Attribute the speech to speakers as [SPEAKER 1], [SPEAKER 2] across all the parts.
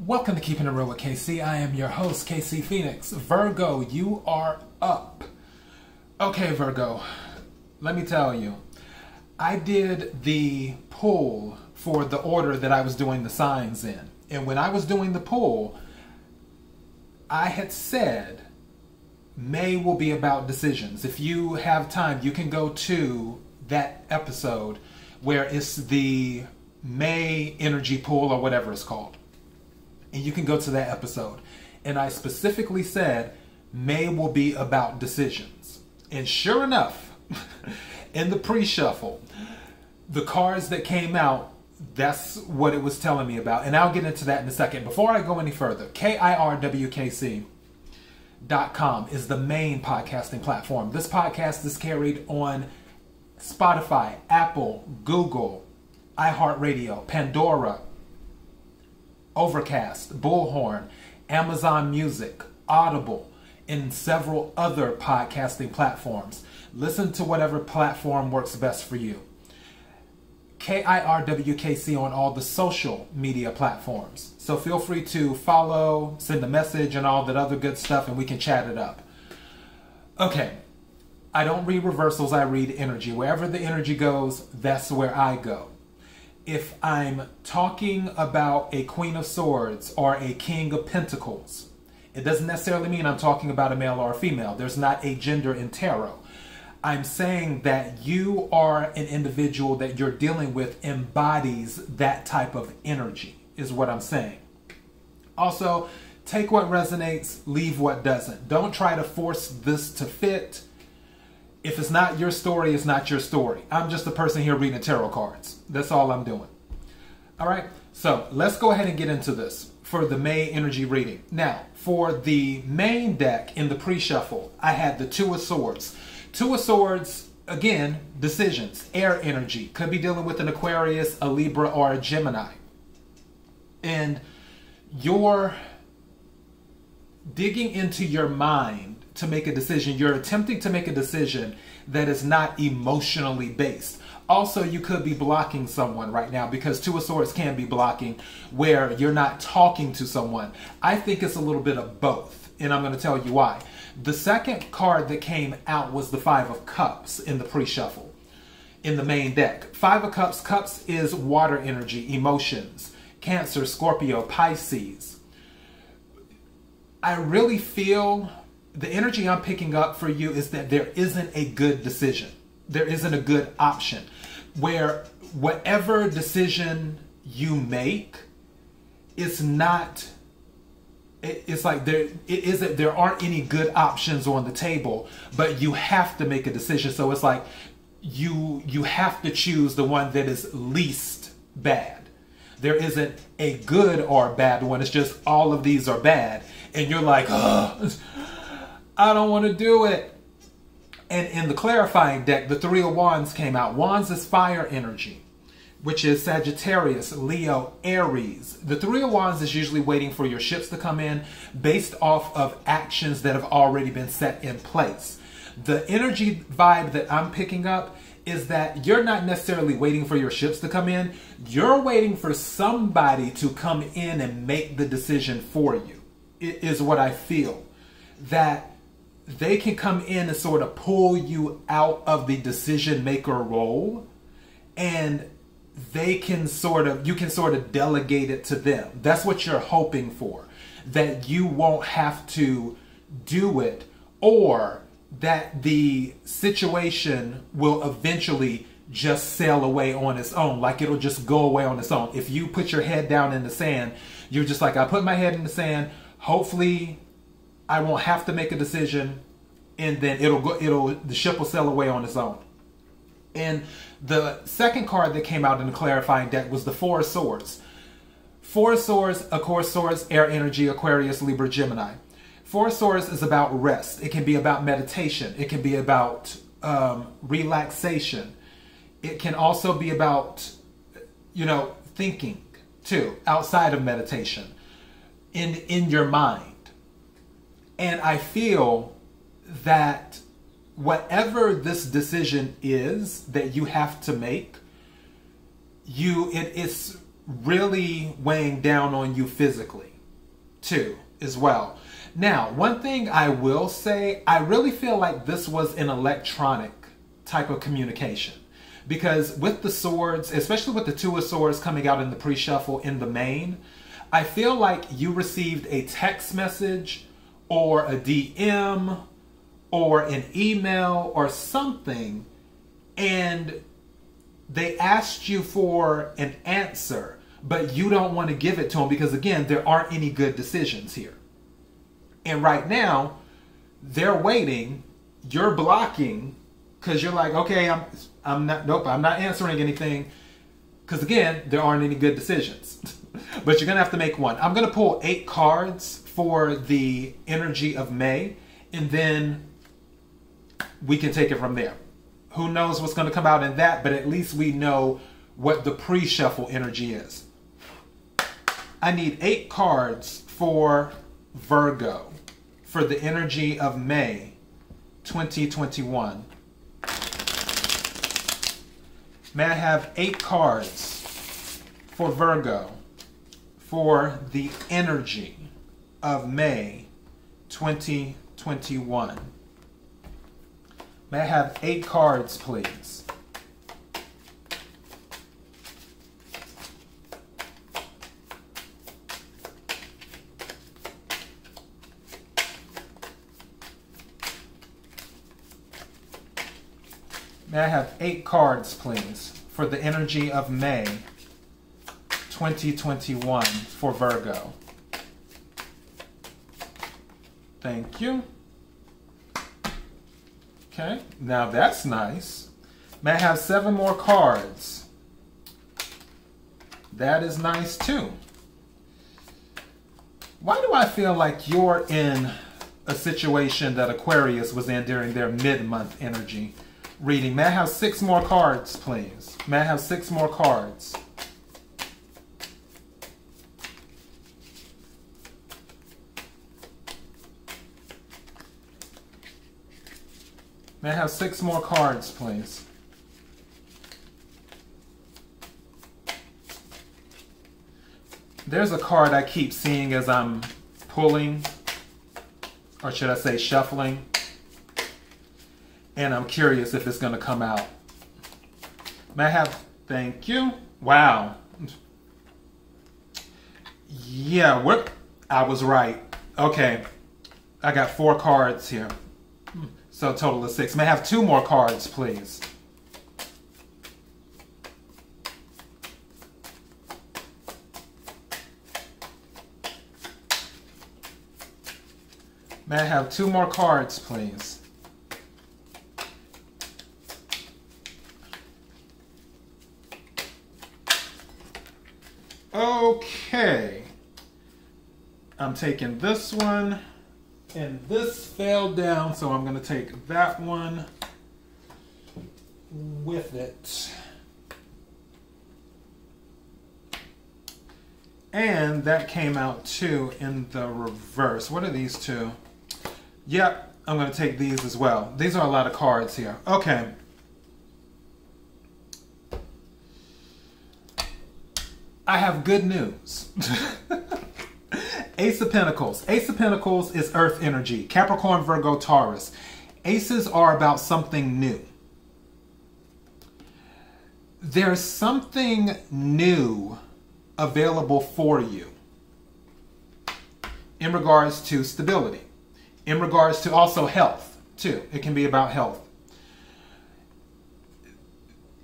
[SPEAKER 1] Welcome to Keeping It Real with KC. I am your host, KC Phoenix. Virgo, you are up. Okay, Virgo, let me tell you. I did the pull for the order that I was doing the signs in. And when I was doing the pull, I had said May will be about decisions. If you have time, you can go to that episode where it's the May energy pull or whatever it's called. And you can go to that episode. And I specifically said May will be about decisions. And sure enough, in the pre-shuffle, the cards that came out, that's what it was telling me about. And I'll get into that in a second. Before I go any further, kirwkc.com is the main podcasting platform. This podcast is carried on Spotify, Apple, Google, iHeartRadio, Pandora, Overcast, Bullhorn, Amazon Music, Audible, and several other podcasting platforms. Listen to whatever platform works best for you. KIRWKC on all the social media platforms. So feel free to follow, send a message, and all that other good stuff, and we can chat it up. Okay, I don't read reversals, I read energy. Wherever the energy goes, that's where I go. If I'm talking about a Queen of Swords or a King of Pentacles, it doesn't necessarily mean I'm talking about a male or a female. There's not a gender in tarot. I'm saying that you are an individual that you're dealing with embodies that type of energy, is what I'm saying. Also, take what resonates, leave what doesn't. Don't try to force this to fit. If it's not your story, it's not your story. I'm just a person here reading tarot cards. That's all I'm doing. All right, so let's go ahead and get into this for the May energy reading. Now, for the main deck in the pre-shuffle, I had the Two of Swords. Two of Swords, again, decisions, air energy. Could be dealing with an Aquarius, a Libra, or a Gemini. And you're digging into your mind to make a decision. You're attempting to make a decision that is not emotionally based. Also, you could be blocking someone right now because Two of Swords can be blocking where you're not talking to someone. I think it's a little bit of both, and I'm going to tell you why. The second card that came out was the Five of Cups in the pre-shuffle in the main deck. Five of Cups. Cups is water energy, emotions, Cancer, Scorpio, Pisces. I really feel the energy I'm picking up for you is that there isn't a good decision. There isn't a good option where whatever decision you make is not, it's like there aren't any good options on the table, but you have to make a decision. So it's like you have to choose the one that is least bad. There isn't a good or bad one. It's just all of these are bad. And you're like, oh, I don't want to do it. And in the clarifying deck, the Three of Wands came out. Wands is fire energy, which is Sagittarius, Leo, Aries. The Three of Wands is usually waiting for your ships to come in based off of actions that have already been set in place. The energy vibe that I'm picking up is that you're not necessarily waiting for your ships to come in. You're waiting for somebody to come in and make the decision for you. It is what I feel. That they can come in and sort of pull you out of the decision maker role, and they can you can sort of delegate it to them. That's what you're hoping for, that you won't have to do it, or that the situation will eventually just sail away on its own. Like it'll just go away on its own. If you put your head down in the sand, you're just like, I put my head in the sand. Hopefully I won't have to make a decision, and then the ship will sail away on its own. And the second card that came out in the clarifying deck was the Four of Swords. Four of Swords, of course, Swords, air energy, Aquarius, Libra, Gemini. Four of Swords is about rest. It can be about meditation. It can be about relaxation. It can also be about, thinking too, outside of meditation, in your mind. And I feel that whatever this decision is that you have to make, it's really weighing down on you physically. too, as well. Now, one thing I will say, I really feel like this was an electronic type of communication. Because with the swords, especially with the Two of Swords coming out in the pre-shuffle in the main, I feel like you received a text message or a DM or an email or something, and they asked you for an answer, but you don't want to give it to them because, again, there aren't any good decisions here. And right now, they're waiting, you're blocking, because you're like, okay, I'm not answering anything, because again, there aren't any good decisions. But you're gonna have to make one. I'm gonna pull 8 cards for the energy of May, and then we can take it from there. Who knows what's gonna come out in that, but at least we know what the pre-shuffle energy is. I need 8 cards for Virgo for the energy of May 2021. May I have 8 cards for Virgo for the energy of May 2021? May I have 8 cards, please? May I have 8 cards, please, for the energy of May 2021 for Virgo? Thank you. Okay, now that's nice. May I have 7 more cards? That is nice too. Why do I feel like you're in a situation that Aquarius was in during their mid-month energy reading? May I have 6 more cards, please? May I have 6 more cards? May I have 6 more cards, please? There's a card I keep seeing as I'm pulling, or should I say shuffling, and I'm curious if it's going to come out. May I have, thank you. Wow. Yeah, I was right. Okay, I got 4 cards here. So a total of 6. May I have 2 more cards, please? May I have 2 more cards, please? Okay. I'm taking this one. And this fell down, so I'm going to take that one with it. And that came out too in the reverse. What are these 2? Yep, I'm going to take these as well. These are a lot of cards here. Okay. I have good news. Ace of Pentacles. Ace of Pentacles is earth energy. Capricorn, Virgo, Taurus. Aces are about something new. There's something new available for you in regards to stability, in regards to also health too. It can be about health.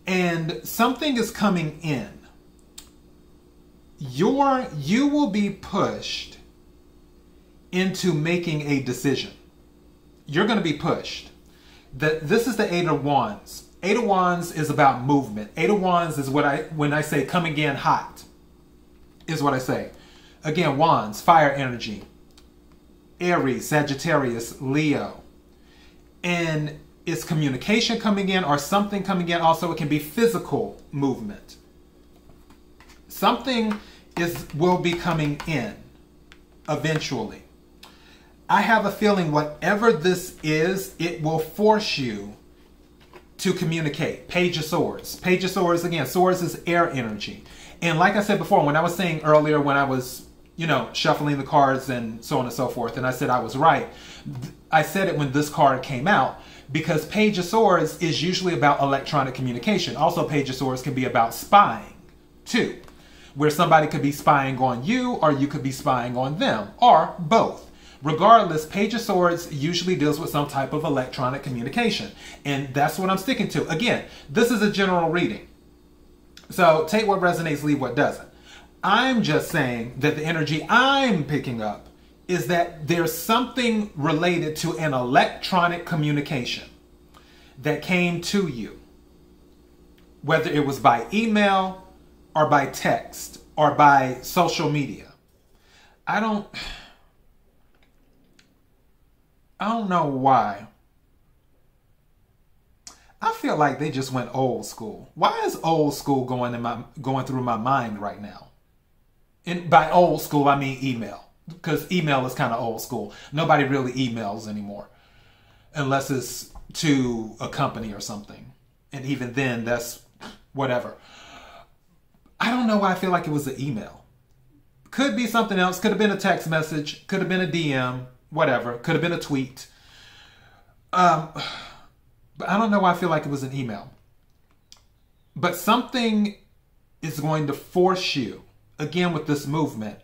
[SPEAKER 1] And something is coming in. You will be pushed into making a decision. You're going to be pushed. This is the 8 of Wands. 8 of Wands is about movement. 8 of Wands is when I say coming in hot, is what I say. Again, Wands, fire energy. Aries, Sagittarius, Leo. And it's communication coming in or something coming in. Also, it can be physical movement. Something will be coming in eventually. I have a feeling whatever this is, it will force you to communicate. Page of Swords. Page of Swords, again, Swords is air energy. And like I said before, when I was saying earlier, when I was you know, shuffling the cards and so on and so forth. And I said I was right. I said it when this card came out because Page of Swords is usually about electronic communication. Also, Page of Swords can be about spying too, where somebody could be spying on you or you could be spying on them or both. Regardless, Page of Swords usually deals with some type of electronic communication. And that's what I'm sticking to. Again, this is a general reading. So take what resonates, leave what doesn't. I'm just saying that the energy I'm picking up is that there's something related to an electronic communication that came to you. Whether it was by email or by text or by social media. I don't know why. I feel like they just went old school. Why is old school going through my mind right now? And by old school, I mean email. Because email is kind of old school. Nobody really emails anymore. Unless it's to a company or something. And even then, that's whatever. I don't know why I feel like it was an email. Could be something else. Could have been a text message. Could have been a DM. Whatever. Could have been a tweet. But I don't know why I feel like it was an email. But something is going to force you, again with this movement,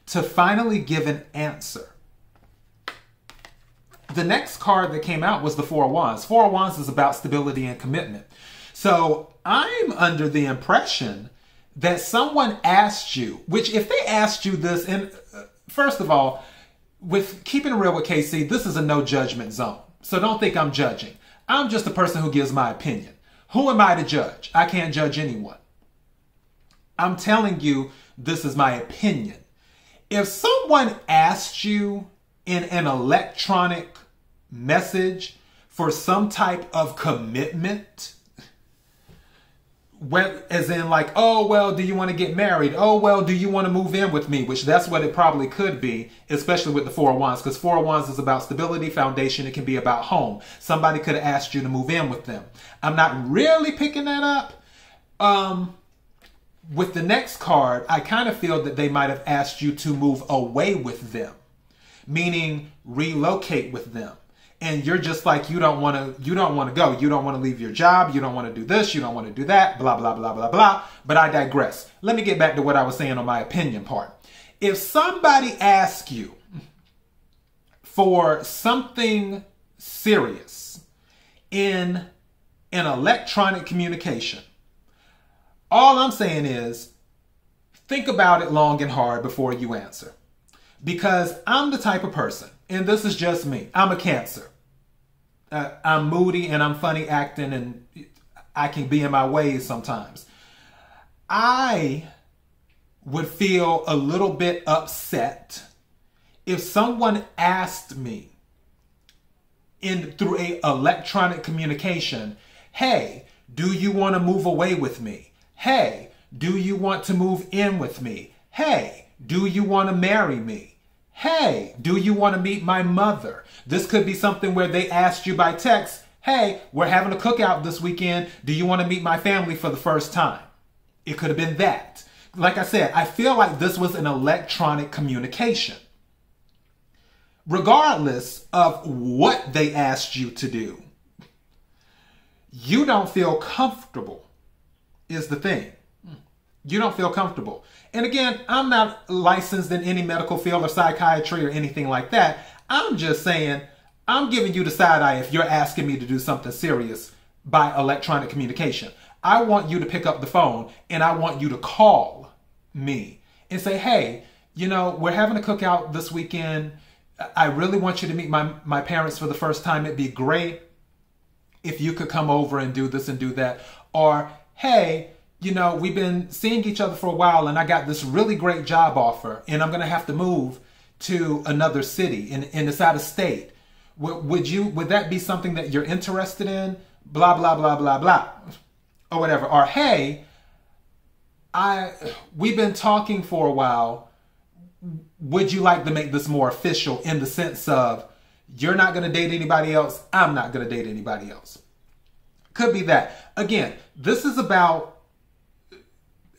[SPEAKER 1] to finally give an answer. The next card that came out was the Four of Wands. Four of Wands is about stability and commitment. So I'm under the impression that someone asked you, which if they asked you this, and first of all, with keeping it real with KC, this is a no judgment zone. So don't think I'm judging. I'm just a person who gives my opinion. Who am I to judge? I can't judge anyone. I'm telling you, this is my opinion. If someone asked you in an electronic message for some type of commitment, as in like, oh, well, do you want to get married? Oh, well, do you want to move in with me? Which that's what it probably could be, especially with the Four of Wands, because Four of Wands is about stability, foundation. It can be about home. Somebody could have asked you to move in with them. I'm not really picking that up. With the next card, I kind of feel that they might have asked you to move away with them, meaning relocate with them. And you're just like, you don't want to go. You don't want to leave your job. You don't want to do this. You don't want to do that. Blah, blah, blah, blah, blah. But I digress. Let me get back to what I was saying on my opinion part. If somebody asks you for something serious in an electronic communication, all I'm saying is think about it long and hard before you answer. Because I'm the type of person, and this is just me, I'm a Cancer. I'm moody and I'm funny acting and I can be in my ways sometimes. I would feel a little bit upset if someone asked me through a electronic communication, hey, do you want to move away with me? Hey, do you want to move in with me? Hey, do you want to marry me? Hey, do you want to meet my mother? This could be something where they asked you by text, hey, we're having a cookout this weekend. Do you want to meet my family for the first time? It could have been that. Like I said, I feel like this was an electronic communication. Regardless of what they asked you to do, you don't feel comfortable is the thing. You don't feel comfortable. And again, I'm not licensed in any medical field or psychiatry or anything like that. I'm just saying, I'm giving you the side eye if you're asking me to do something serious by electronic communication. I want you to pick up the phone and I want you to call me and say, hey, you know, we're having a cookout this weekend. I really want you to meet my parents for the first time. It'd be great if you could come over and do this and do that. Or, hey, you know, we've been seeing each other for a while and I got this really great job offer and I'm going to have to move to another city and it's out of state. Would that be something that you're interested in? Blah, blah, blah, blah, blah, or whatever. Or, hey, we've been talking for a while. Would you like to make this more official in the sense of you're not going to date anybody else? I'm not going to date anybody else. Could be that. Again, this is about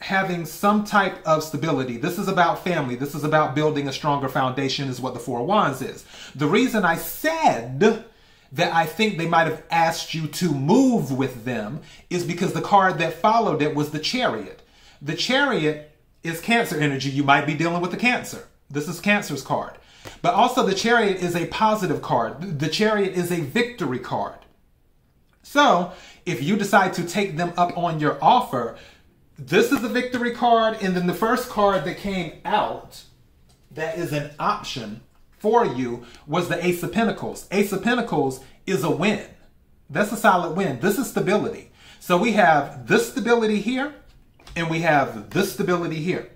[SPEAKER 1] having some type of stability. This is about family. This is about building a stronger foundation, is what the Four of Wands is. The reason I said that I think they might have asked you to move with them is because the card that followed it was the Chariot. The Chariot is Cancer energy. You might be dealing with the Cancer. This is Cancer's card. But also the Chariot is a positive card. The Chariot is a victory card. So if you decide to take them up on your offer, this is the victory card. And then the first card that came out that is an option for you was the Ace of Pentacles. Ace of Pentacles is a win. That's a solid win. This is stability. So we have this stability here and we have this stability here.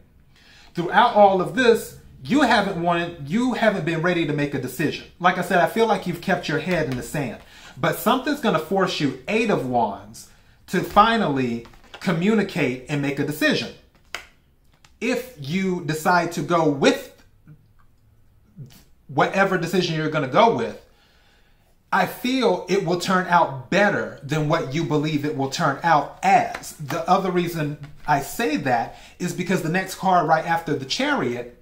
[SPEAKER 1] Throughout all of this, you haven't been ready to make a decision. Like I said, I feel like you've kept your head in the sand, but something's going to force you, Eight of Wands, to finally communicate and make a decision. If you decide to go with whatever decision you're going to go with, I feel it will turn out better than what you believe it will turn out as. The other reason I say that is because the next card right after the Chariot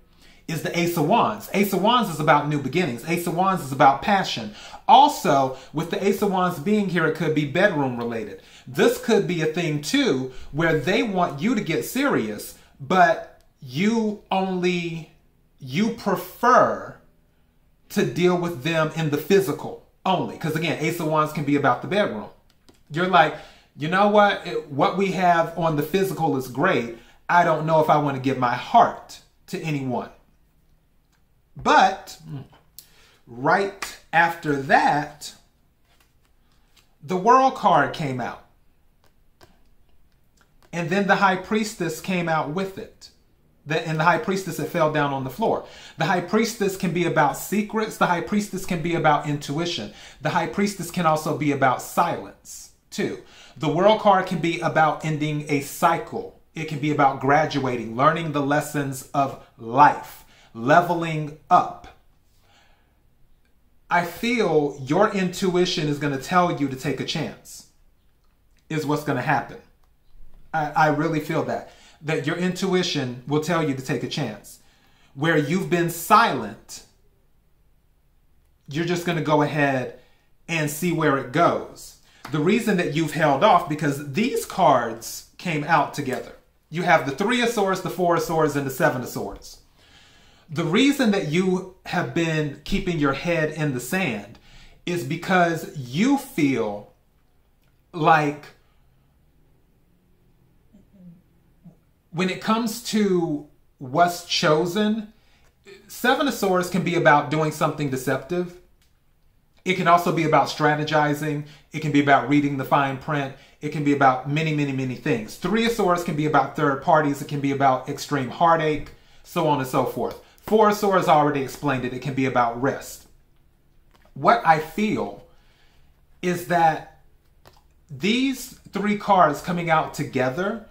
[SPEAKER 1] is the Ace of Wands. Ace of Wands is about new beginnings. Ace of Wands is about passion. Also, with the Ace of Wands being here, it could be bedroom related. This could be a thing too, where they want you to get serious, but you prefer to deal with them in the physical only. Because again, Ace of Wands can be about the bedroom. You're like, you know what we have on the physical is great. I don't know if I want to give my heart to anyone. But right after that, the World card came out. And then the High Priestess came out with it. And the High Priestess, it fell down on the floor. The High Priestess can be about secrets. The High Priestess can be about intuition. The High Priestess can also be about silence, too. The World card can be about ending a cycle. It can be about graduating, learning the lessons of life, leveling up. I feel your intuition is going to tell you to take a chance, is what's going to happen. I really feel that your intuition will tell you to take a chance. Where you've been silent, you're just going to go ahead and see where it goes. The reason that you've held off, because these cards came out together. You have the Three of Swords, the Four of Swords, and the Seven of Swords. The reason that you have been keeping your head in the sand is because you feel like when it comes to what's chosen, Seven of Swords can be about doing something deceptive. It can also be about strategizing. It can be about reading the fine print. It can be about many, many, many things. Three of Swords can be about third parties. It can be about extreme heartache, so on and so forth. Four of Swords, already explained it. It can be about rest. What I feel is that these three cards coming out together,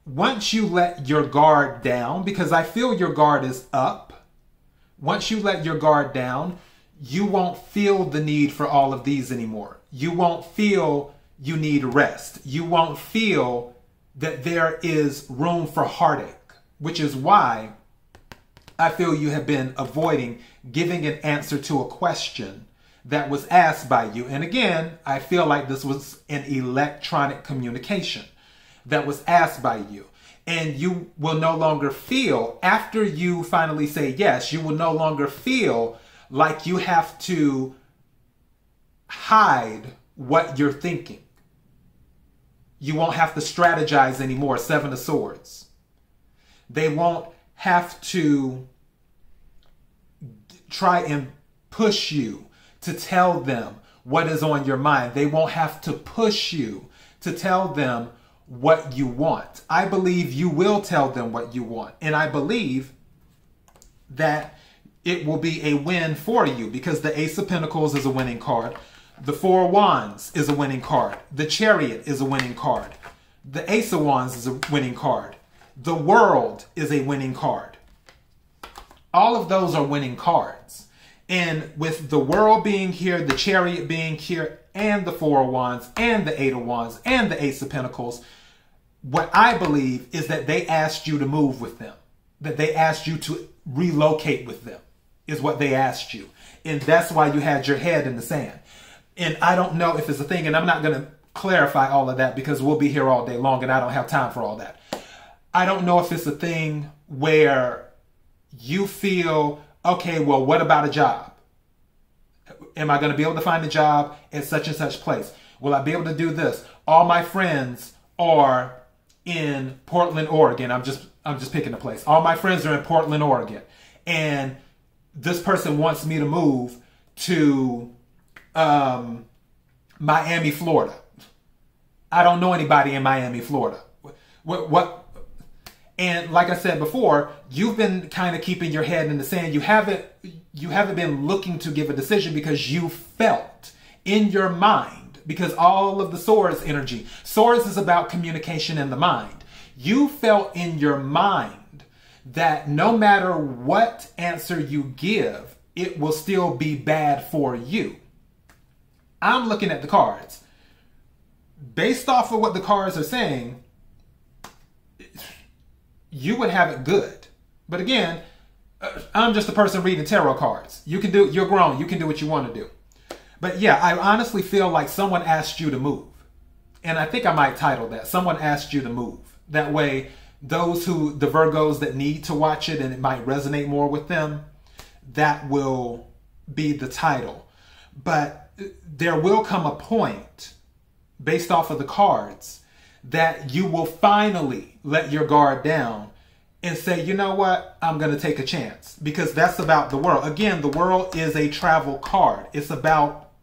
[SPEAKER 1] once you let your guard down, because I feel your guard is up, once you let your guard down, you won't feel the need for all of these anymore. You won't feel you need rest. You won't feel that there is room for heartache, which is why I feel you have been avoiding giving an answer to a question that was asked by you. And again, I feel like this was an electronic communication that was asked by you. And you will no longer feel, after you finally say yes, you will no longer feel like you have to hide what you're thinking. You won't have to strategize anymore, Seven of Swords. They won't have to try and push you to tell them what is on your mind. They won't have to push you to tell them what you want. I believe you will tell them what you want. And I believe that it will be a win for you, because the Ace of Pentacles is a winning card. The Four of Wands is a winning card. The Chariot is a winning card. The Ace of Wands is a winning card. The World is a winning card. All of those are winning cards. And with the World being here, the Chariot being here, and the Four of Wands, and the Eight of Wands, and the Ace of Pentacles, what I believe is that they asked you to move with them, that they asked you to relocate with them, is what they asked you. And that's why you had your head in the sand. And I don't know if it's a thing, and I'm not going to clarify all of that because we'll be here all day long and I don't have time for all that. I don't know if it's a thing where you feel, okay, well, what about a job? Am I going to be able to find a job at such and such place? Will I be able to do this? All my friends are in Portland, Oregon. I'm just picking a place. All my friends are in Portland, Oregon. And this person wants me to move to Miami, Florida. I don't know anybody in Miami, Florida. What? And like I said before, you've been kind of keeping your head in the sand. You haven't been looking to give a decision because you felt in your mind, because all of the Swords energy, Swords is about communication in the mind. You felt in your mind that no matter what answer you give, it will still be bad for you. I'm looking at the cards. Based off of what the cards are saying, you would have it good. But again, I'm just a person reading tarot cards. You're grown. You can do what you want to do. But yeah, I honestly feel like someone asked you to move. And I think I might title that, Someone Asked You to Move. That way, the Virgos that need to watch it and it might resonate more with them, that will be the title. But there will come a point, based off of the cards, that you will finally let your guard down and say, you know what, I'm going to take a chance. Because that's about the world. Again, the world is a travel card. It's about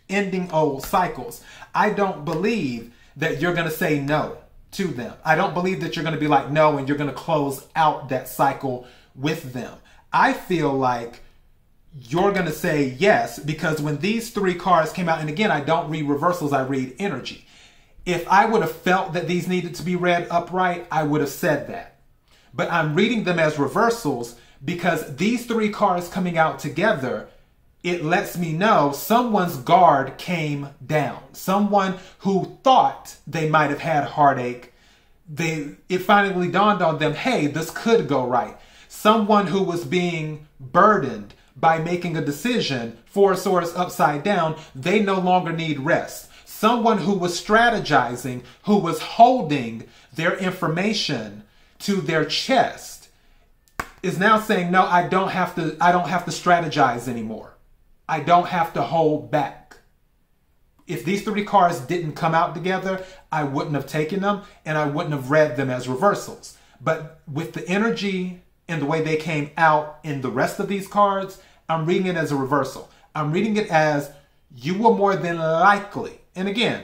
[SPEAKER 1] ending old cycles. I don't believe that you're going to say no to them. I don't believe that you're going to be like, no, and you're going to close out that cycle with them. I feel like you're going to say yes, because when these three cards came out, and again, I don't read reversals, I read energy. If I would have felt that these needed to be read upright, I would have said that. But I'm reading them as reversals because these three cards coming out together, it lets me know someone's guard came down. Someone who thought they might have had heartache, it finally dawned on them, hey, this could go right. Someone who was being burdened by making a decision, Four of Swords upside down, they no longer need rest. Someone who was strategizing, who was holding their information to their chest, is now saying, no, I don't have to strategize anymore. I don't have to hold back. If these three cards didn't come out together, I wouldn't have taken them and I wouldn't have read them as reversals. But with the energy and the way they came out in the rest of these cards, I'm reading it as a reversal. I'm reading it as you will more than likely. And again,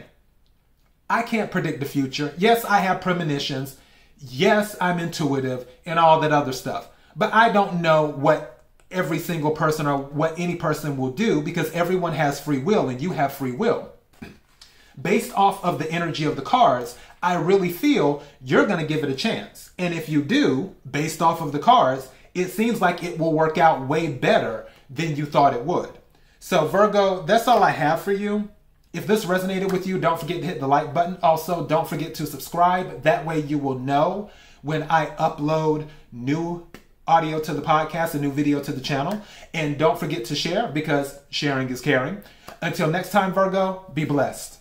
[SPEAKER 1] I can't predict the future. Yes, I have premonitions. Yes, I'm intuitive and all that other stuff. But I don't know what every single person or what any person will do, because everyone has free will and you have free will. Based off of the energy of the cards, I really feel you're going to give it a chance. And if you do, based off of the cards, it seems like it will work out way better than you thought it would. So Virgo, that's all I have for you. If this resonated with you, don't forget to hit the like button. Also, don't forget to subscribe. That way you will know when I upload new audio to the podcast, a new video to the channel. And don't forget to share, because sharing is caring. Until next time, Virgo, be blessed.